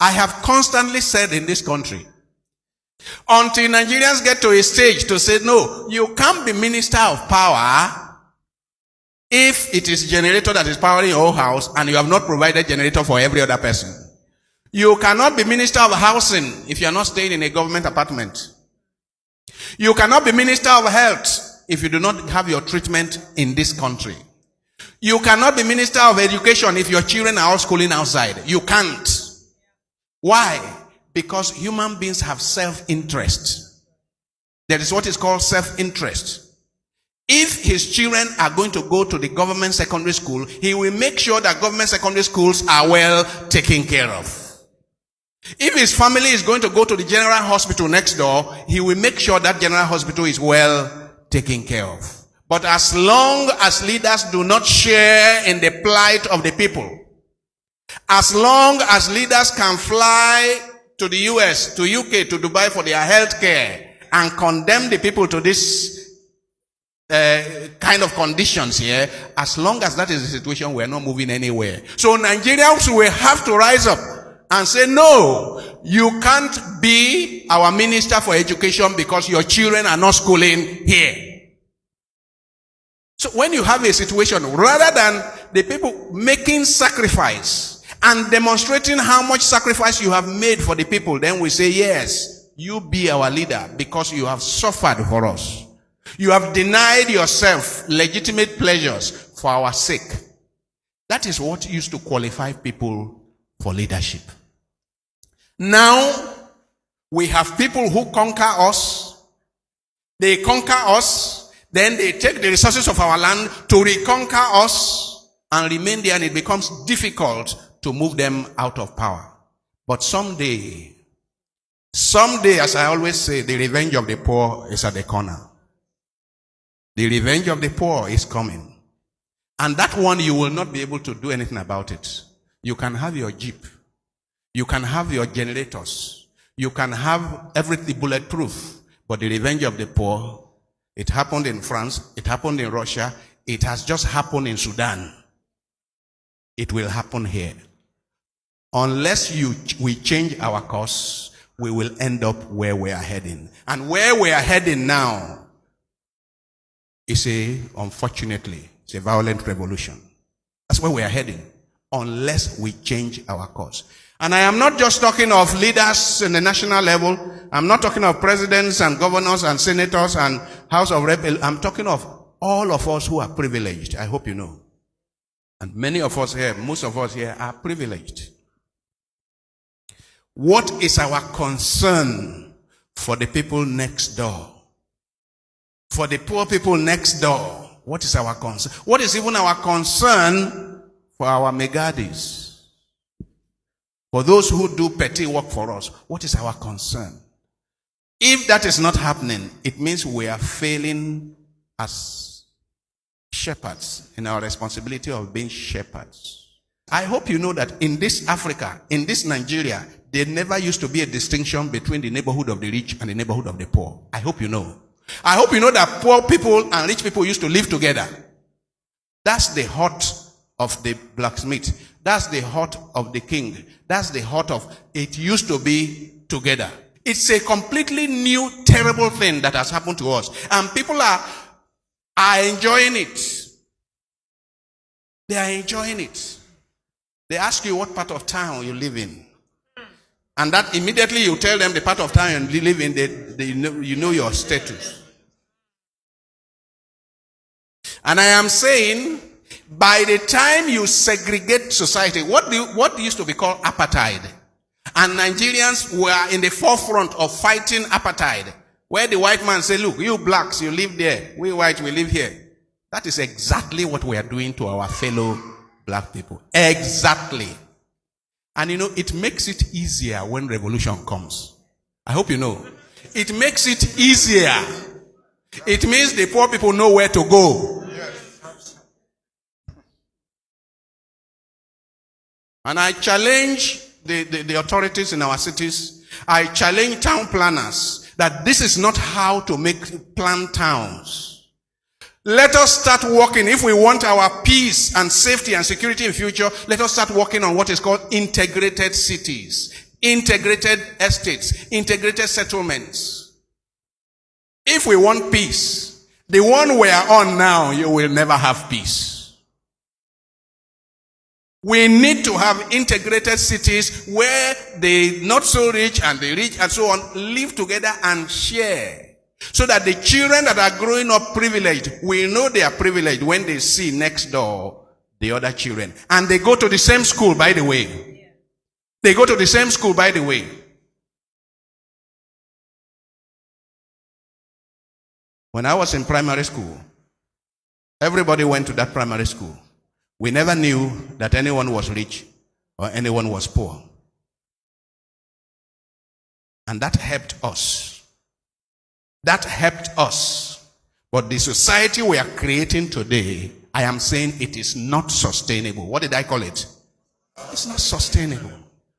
I have constantly said in this country, until Nigerians get to a stage to say, no, you can't be minister of power if it is generator that is powering your whole house and you have not provided generator for every other person. You cannot be minister of housing if you are not staying in a government apartment. You cannot be minister of health if you do not have your treatment in this country. You cannot be minister of education if your children are all schooling outside. You can't. Why? Because human beings have self-interest. There is what is called self-interest. If his children are going to go to the government secondary school, he will make sure that government secondary schools are well taken care of. If his family is going to go to the general hospital next door, he will make sure that general hospital is well taken care of. But as long as leaders do not share in the plight of the people, as long as leaders can fly to the US, to UK, to Dubai for their health care and condemn the people to this kind of conditions here, as long as that is the situation, we are not moving anywhere. So Nigerians will have to rise up and say, no, you can't be our minister for education because your children are not schooling here. So when you have a situation, rather than the people making sacrifice and demonstrating how much sacrifice you have made for the people, then we say, yes, you be our leader because you have suffered for us. You have denied yourself legitimate pleasures for our sake. That is what used to qualify people for leadership. Now, we have people who conquer us. They conquer us. Then they take the resources of our land to reconquer us and remain there, and it becomes difficult to move them out of power. But someday, as I always say, the revenge of the poor is at the corner. The revenge of the poor is coming. And that one, you will not be able to do anything about it. You can have your jeep. You can have your generators. You can have everything bulletproof. But the revenge of the poor, it happened in France. It happened in Russia. It has just happened in Sudan. It will happen here. Unless we change our course, we will end up where we are heading. And where we are heading now is unfortunately, it's a violent revolution. That's where we are heading, unless we change our course. And I am not just talking of leaders in the national level. I'm not talking of presidents and governors and senators and House of Rep. I'm talking of all of us who are privileged. I hope you know. And many of us here, most of us here are privileged. What is our concern for the people next door? For the poor people next door, what is our concern? What is even our concern for our megadis? For those who do petty work for us, what is our concern? If that is not happening, it means we are failing as shepherds in our responsibility of being shepherds. I hope you know that in this Africa, in this Nigeria, there never used to be a distinction between the neighborhood of the rich and the neighborhood of the poor. I hope you know. I hope you know that poor people and rich people used to live together. That's the heart of the blacksmith. That's the heart of the king. That's the heart of it used to be together. It's a completely new, terrible thing that has happened to us. And people are enjoying it. They are enjoying it. They ask you what part of town you live in. And that immediately you tell them the part of town you live in, you know your status. And I am saying, by the time you segregate society, what used to be called apartheid, and Nigerians were in the forefront of fighting apartheid, where the white man said, look, you blacks, you live there, we whites, we live here. That is exactly what we are doing to our fellow black people. Exactly. And you know, it makes it easier when revolution comes. I hope you know. It makes it easier. It means the poor people know where to go. And I challenge the authorities in our cities. I challenge town planners that this is not how to plan towns. Let us start working. If we want our peace and safety and security in future, let us start working on what is called integrated cities. integrated estates, integrated settlements. If we want peace, the one we are on now, you will never have peace. We need to have integrated cities where the not so rich and the rich and so on live together and share. So that the children that are growing up privileged will know they are privileged when they see next door the other children. And they go to the same school, by the way. They go to the same school, by the way. When I was in primary school, everybody went to that primary school. We never knew that anyone was rich or anyone was poor. And that helped us. That helped us. But the society we are creating today, I am saying it is not sustainable. What did I call it? It's not sustainable.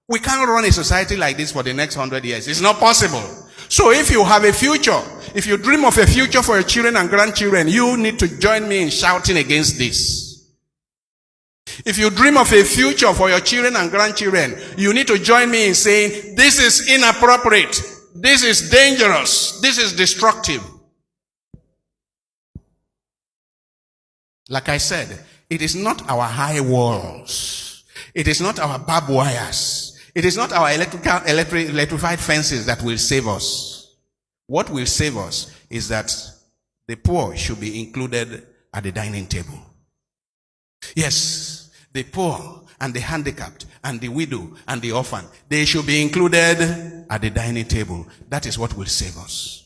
We can't run a society like this for the next 100 years. It's not possible. So if you have a future, if you dream of a future for your children and grandchildren, you need to join me in shouting against this. If you dream of a future for your children and grandchildren, you need to join me in saying, this is inappropriate. This is dangerous. This is destructive. Like I said, it is not our high walls. It is not our barbed wires. It is not our electrified fences that will save us. What will save us is that the poor should be included at the dining table. Yes, the poor and the handicapped and the widow and the orphan, they should be included at the dining table. That is what will save us.